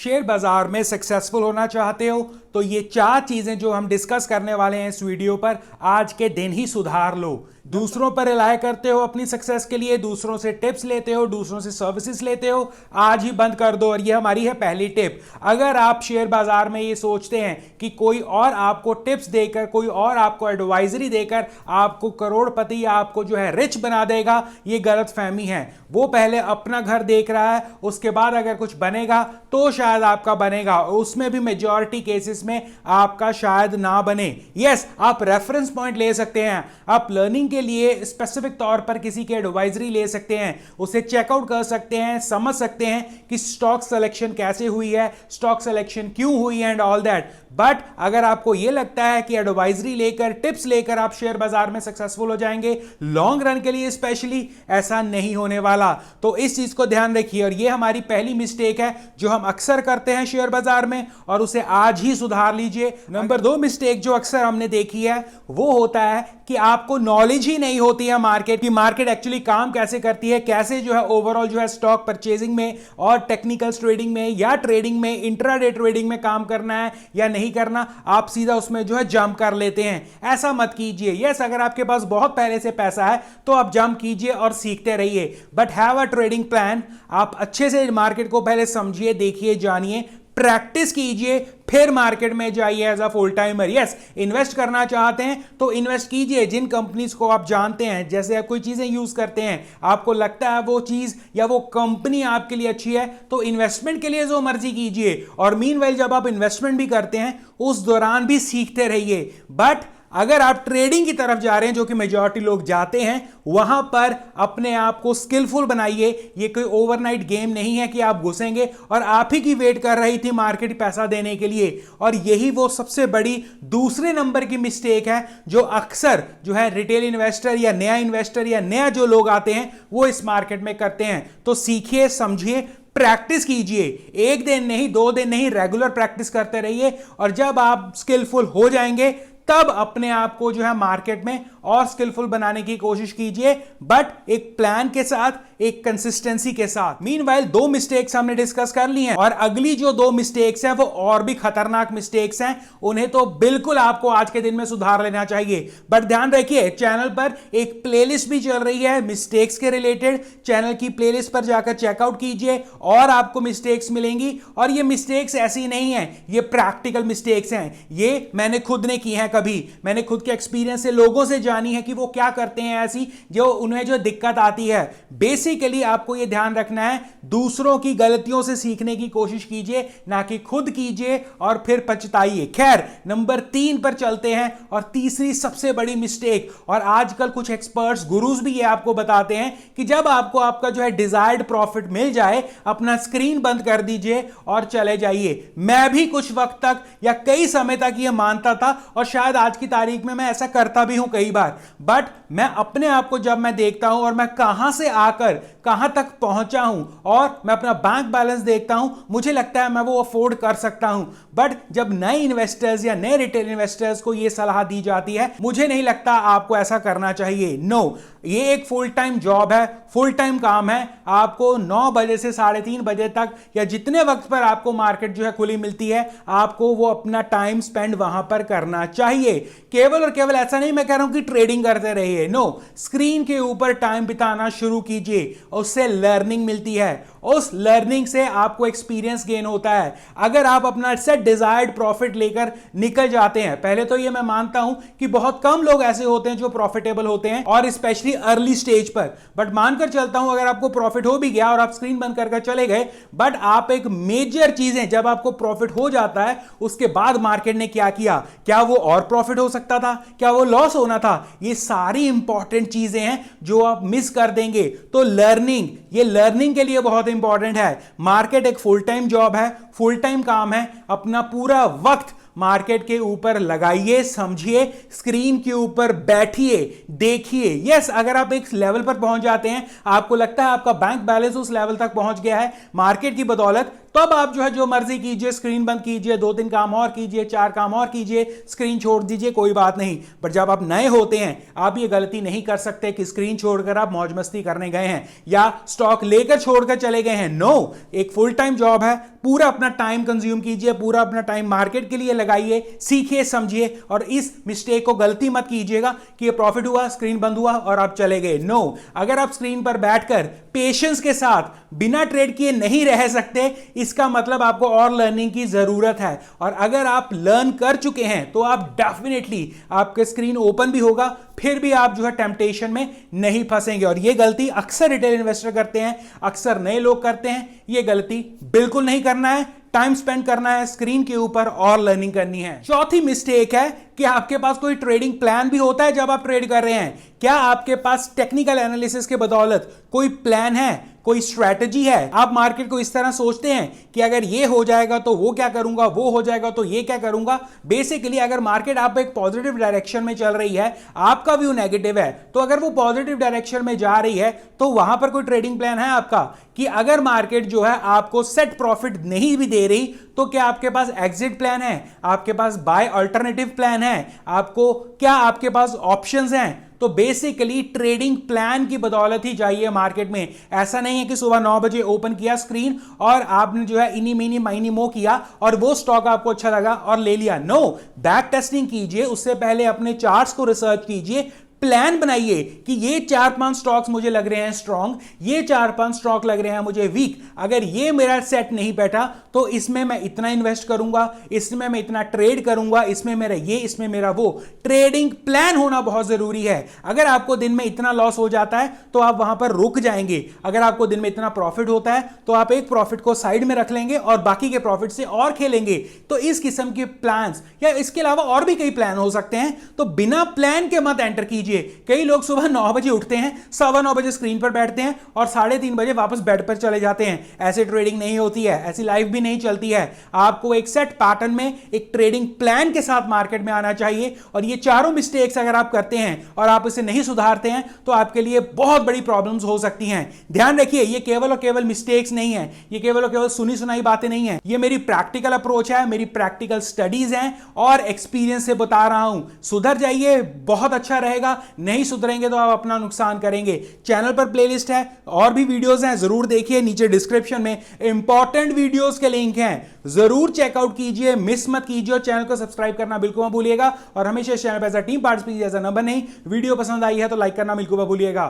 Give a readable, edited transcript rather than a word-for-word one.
Share बाजार में successful होना चाहते हो तो ये चार चीजें जो हम डिस्कस करने वाले हैं इस वीडियो पर आज के दिन ही सुधार लो। दूसरों पर रिलाय करते हो अपनी सक्सेस के लिए, दूसरों से टिप्स लेते हो, दूसरों से सर्विसेज लेते हो, आज ही बंद कर दो। और ये हमारी है पहली टिप। अगर आप शेयर बाजार में ये सोचते हैं कि कोई और आपको टिप्स देकर, कोई और आपको एडवाइजरी देकर आपको करोड़पति या आपको जो है रिच बना देगा, ये गलत फहमी है। वो पहले अपना घर देख रहा है, उसके बाद अगर कुछ बनेगा तो शायद आपका बनेगा, उसमें भी मेजॉरिटी केसेस में आपका शायद ना बने। यस, आप रेफरेंस पॉइंट ले सकते हैं, आप लर्निंग के लिए स्पेसिफिक तौर पर किसी की एडवाइजरी ले सकते हैं, उसे चेकआउट कर सकते हैं, समझ सकते हैं कि स्टॉक सिलेक्शन कैसे हुई है, स्टॉक सिलेक्शन क्यों हुई एंड ऑल दैट। बट अगर आपको यह लगता है कि एडवाइजरी लेकर, टिप्स लेकर आप शेयर बाजार में सक्सेसफुल हो जाएंगे लॉन्ग रन के लिए स्पेशली, ऐसा नहीं होने वाला। तो इस चीज को ध्यान रखिए। और यह हमारी पहली मिस्टेक है जो हम अक्सर करते हैं शेयर बाजार में, और उसे आज ही सुधार लीजिए। नंबर 2 मिस्टेक जो अक्सर हमने देखी है वो होता है कि आपको नॉलेज ही नहीं होती है मार्केट की, मार्केट एक्चुअली काम कैसे करती है, कैसे जो है ओवरऑल जो है स्टॉक परचेजिंग में और टेक्निकल ट्रेडिंग में या ट्रेडिंग में, इंट्राडे ट्रेडिंग में काम करना है या नहीं करना। आप सीधा उसमें जो है जंप कर लेते हैं। ऐसा मत कीजिए। यस, अगर आपके पास बहुत पहले से पैसा है तो आप जंप कीजिए और सीखते रहिए, but have a trading plan. आप अच्छे से मार्केट को पहले समझिए, देखिए, जानिए, प्रैक्टिस कीजिए, फिर मार्केट में जाइए as a full timer. Yes, invest करना चाहते हैं तो इन्वेस्ट कीजिए जिन कंपनीज को आप जानते हैं। जैसे आप कोई चीजें यूज करते हैं, आपको लगता है वो चीज या वो कंपनी आपके लिए अच्छी है, तो इन्वेस्टमेंट के लिए जो मर्जी कीजिए। और मीनवाइल जब आप इन्वेस्टमेंट भी करते हैं उस दौरान भी सीखते रहिए। बट अगर आप ट्रेडिंग की तरफ जा रहे हैं, जो कि मेजॉरिटी लोग जाते हैं, वहां पर अपने आप को स्किलफुल बनाइए। ये कोई ओवरनाइट गेम नहीं है कि आप घुसेंगे और आप ही की वेट कर रही थी मार्केट पैसा देने के लिए। और यही वो सबसे बड़ी दूसरे नंबर की मिस्टेक है जो अक्सर जो है रिटेल इन्वेस्टर या नया इन्वेस्टर या नया जो लोग आते हैं वो इस मार्केट में करते हैं। तो सीखिए, समझिए, प्रैक्टिस कीजिए। एक दिन नहीं, 2 दिन नहीं, रेगुलर प्रैक्टिस करते रहिए। और जब आप स्किलफुल हो जाएंगे तब अपने आप को जो है मार्केट में और स्किलफुल बनाने की कोशिश कीजिए, बट एक प्लान के साथ, एक कंसिस्टेंसी के साथ। मीनवाइल 2 मिस्टेक्स हमने डिस्कस कर ली हैं, और अगली जो 2 मिस्टेक्स हैं वो और भी खतरनाक मिस्टेक्स हैं। उन्हें तो बिल्कुल आपको आज के दिन में सुधार लेना चाहिए। बट ध्यान रखिए, चैनल पर एक प्लेलिस्ट भी चल रही है मिस्टेक्स के रिलेटेड। चैनल की प्लेलिस्ट पर जाकर चेकआउट कीजिए और आपको मिस्टेक्स मिलेंगी। और ये मिस्टेक्स ऐसी नहीं है, ये प्रैक्टिकल मिस्टेक्स हैं। ये मैंने खुद ने की हैं, कभी मैंने खुद के एक्सपीरियंस से लोगों से जानी है कि वो क्या करते हैं ऐसी जो उन्हें जो दिक्कत आती है। बेसिकली आपको ये ध्यान रखना है, दूसरों की गलतियों से सीखने की कोशिश कीजिए, ना कि खुद कीजिए और फिर पछताइए। खैर, नंबर 3 पर चलते हैं, और तीसरी सबसे बड़ी मिस्टेक। और आजकल कुछ एक्सपर्ट्स, गुरुज भी ये आपको बताते हैं कि जब आपको आपका जो है डिजायर्ड प्रॉफिट मिल जाए, अपना स्क्रीन बंद कर दीजिए और चले जाइए। मैं भी कुछ वक्त तक या कई समय तक ये मानता था, और शायद आज की तारीख में मैं ऐसा करता भी हूं कई बार। बट मैं अपने आप को जब मैं देखता हूं और मैं कहां से आकर कहां तक पहुंचा हूं, और मैं अपना बैंक बैलेंस देखता हूं, मुझे लगता है मैं वो अफोर्ड कर सकता हूं। बट जब नए इन्वेस्टर्स या नए रिटेल इन्वेस्टर्स को ये सलाह दी जाती है, मुझे नहीं लगता आपको ऐसा करना चाहिए। नो, ये एक फुल टाइम जॉब है, फुल टाइम काम है। आपको 9 बजे से 3:30 बजे तक या जितने वक्त पर आपको मार्केट जो है खुली मिलती है, आपको वो अपना टाइम स्पेंड वहां पर करना चाहिए। केवल और केवल ऐसा नहीं मैं कह रहा हूं कि ट्रेडिंग करते रहिए, नो, स्क्रीन के ऊपर टाइम बिताना शुरू कीजिए। उससे लर्निंग मिलती है, उस लर्निंग से आपको एक्सपीरियंस गेन होता है। अगर आप अपना सेट डिजायर्ड प्रॉफिट लेकर निकल जाते हैं, पहले तो ये मैं मानता हूं कि बहुत कम लोग ऐसे होते हैं जो प्रॉफिटेबल होते हैं, और स्पेशली अर्ली स्टेज पर। बट मानकर चलता हूं अगर आपको प्रॉफिट हो भी गया और आप स्क्रीन बंद करके चले गए, बट आप एक मेजर चीजें, जब आपको प्रॉफिट हो जाता है उसके बाद मार्केट ने क्या किया, क्या वो और प्रॉफिट हो सकता था, क्या वो लॉस होना था, ये सारी इंपॉर्टेंट चीजें हैं जो आप मिस कर देंगे। तो लर्निंग, ये लर्निंग के लिए बहुत इंपॉर्टेंट है। मार्केट एक फुल टाइम जॉब है, फुल टाइम काम है। अपना पूरा वक्त मार्केट के ऊपर लगाइए, समझिए, स्क्रीन के ऊपर बैठिए, देखिए। यस, अगर आप एक लेवल पर पहुंच जाते हैं, आपको लगता है आपका बैंक बैलेंस उस लेवल तक पहुंच गया है मार्केट की बदौलत, तो अब आप जो है जो मर्जी कीजिए, स्क्रीन बंद कीजिए, 2-3 काम और कीजिए, 4 काम और कीजिए, स्क्रीन छोड़ दीजिए, कोई बात नहीं। पर जब आप नए होते हैं आप ये गलती नहीं कर सकते कि स्क्रीन छोड़कर आप मौज मस्ती करने गए हैं या स्टॉक लेकर छोड़कर चले गए हैं। नो, एक फुल टाइम जॉब है, पूरा अपना टाइम कंज्यूम कीजिए, पूरा अपना टाइम मार्केट के लिए लगाइए, सीखिए, समझिए, और इस मिस्टेक को गलती मत कीजिएगा कि ये प्रॉफिट हुआ, स्क्रीन बंद हुआ और आप चले गए। नो, अगर आप स्क्रीन पर बैठकर पेशेंस के साथ बिना ट्रेड किए नहीं रह सकते, इसका मतलब आपको और लर्निंग की जरूरत है। और अगर आप लर्न कर चुके हैं तो आप डेफिनेटली, आपके स्क्रीन ओपन भी होगा, फिर भी आप जो है टेम्पटेशन में नहीं फंसेंगे। और यह गलती अक्सर रिटेल इन्वेस्टर करते हैं, अक्सर नए लोग करते हैं। यह गलती बिल्कुल नहीं करना है, टाइम स्पेंड करना है स्क्रीन के ऊपर और लर्निंग करनी है। चौथी मिस्टेक है कि आपके पास कोई ट्रेडिंग प्लान भी होता है जब आप ट्रेड कर रहे हैं। क्या आपके पास टेक्निकल एनालिसिस के बदौलत कोई प्लान है, कोई स्ट्रैटेजी है? आप मार्केट को इस तरह सोचते हैं कि अगर ये हो जाएगा तो वो क्या करूंगा, वो हो जाएगा तो ये क्या करूंगा। बेसिकली अगर मार्केट आप एक पॉजिटिव डायरेक्शन में चल रही है, आपका व्यू नेगेटिव है, तो अगर वो पॉजिटिव डायरेक्शन में जा रही है तो वहां पर कोई ट्रेडिंग प्लान है आपका कि अगर मार्केट जो है आपको सेट प्रॉफिट नहीं भी दे रही तो क्या आपके पास एग्जिट प्लान है, आपके पास बाय अल्टरनेटिव प्लान है, आपके पास ऑप्शंस हैं? तो बेसिकली ट्रेडिंग प्लान की बदौलत ही जाइए मार्केट में। ऐसा नहीं है कि सुबह 9 बजे ओपन किया स्क्रीन और आपने जो है इनी मीनी माइनी मो किया और वो स्टॉक आपको अच्छा लगा और ले लिया। नो, बैक टेस्टिंग कीजिए, उससे पहले अपने चार्ट्स को रिसर्च कीजिए, प्लान बनाइए कि ये 4-5 स्टॉक्स मुझे लग रहे हैं स्ट्रॉन्ग, ये 4-5 स्टॉक लग रहे हैं मुझे वीक। अगर ये मेरा सेट नहीं बैठा तो इसमें मैं इतना इन्वेस्ट करूंगा, इसमें मैं इतना ट्रेड करूंगा, इसमें मेरा ये, इसमें मेरा वो। ट्रेडिंग प्लान होना बहुत जरूरी है। अगर आपको दिन में इतना लॉस हो जाता है तो आप वहां पर रुक जाएंगे। अगर आपको दिन में इतना प्रॉफिट होता है तो आप एक प्रॉफिट को साइड में रख लेंगे और बाकी के प्रॉफिट से और खेलेंगे। तो इस किस्म के प्लान्स या इसके अलावा और भी कई प्लान हो सकते हैं, तो बिना प्लान के मत एंटर कीजिए। कई लोग सुबह 9 बजे उठते हैं, 9:15 बजे स्क्रीन पर बैठते हैं और 3:30 बजे वापस बेड पर चले जाते हैं। ऐसे ट्रेडिंग नहीं होती है, ऐसी लाइफ भी नहीं चलती है। आपको एक सेट पैटर्न में एक ट्रेडिंग प्लान के साथ मार्केट में आना चाहिए। और ये चारों मिस्टेक्स अगर आप करते हैं और आप इसे नहीं सुधारते हैं तो आपके लिए बहुत बड़ी प्रॉब्लम्स हो सकती हैं। ध्यान रखिए, ये केवल और केवल मिस्टेक्स नहीं है, ये केवल और केवल सुनी सुनाई बातें नहीं है, ये मेरी प्रैक्टिकल अप्रोच है, मेरी प्रैक्टिकल स्टडीज हैं और एक्सपीरियंस से बता रहा हूं। सुधर जाइए, बहुत अच्छा रहेगा। नहीं सुधरेंगे तो आप अपना नुकसान करेंगे। चैनल पर प्लेलिस्ट है, और भी वीडियोस हैं, जरूर देखिए। नीचे डिस्क्रिप्शन में इंपॉर्टेंट वीडियोस के लिंक हैं, जरूर चेकआउट कीजिए, मिस मत कीजिए। और चैनल को सब्सक्राइब करना बिल्कुल मत भूलिएगा। और हमेशा इस चैनल पर as a team participate, as a number नहीं। वीडियो पसंद आई है तो लाइक करना बिल्कुल मत भूलिएगा।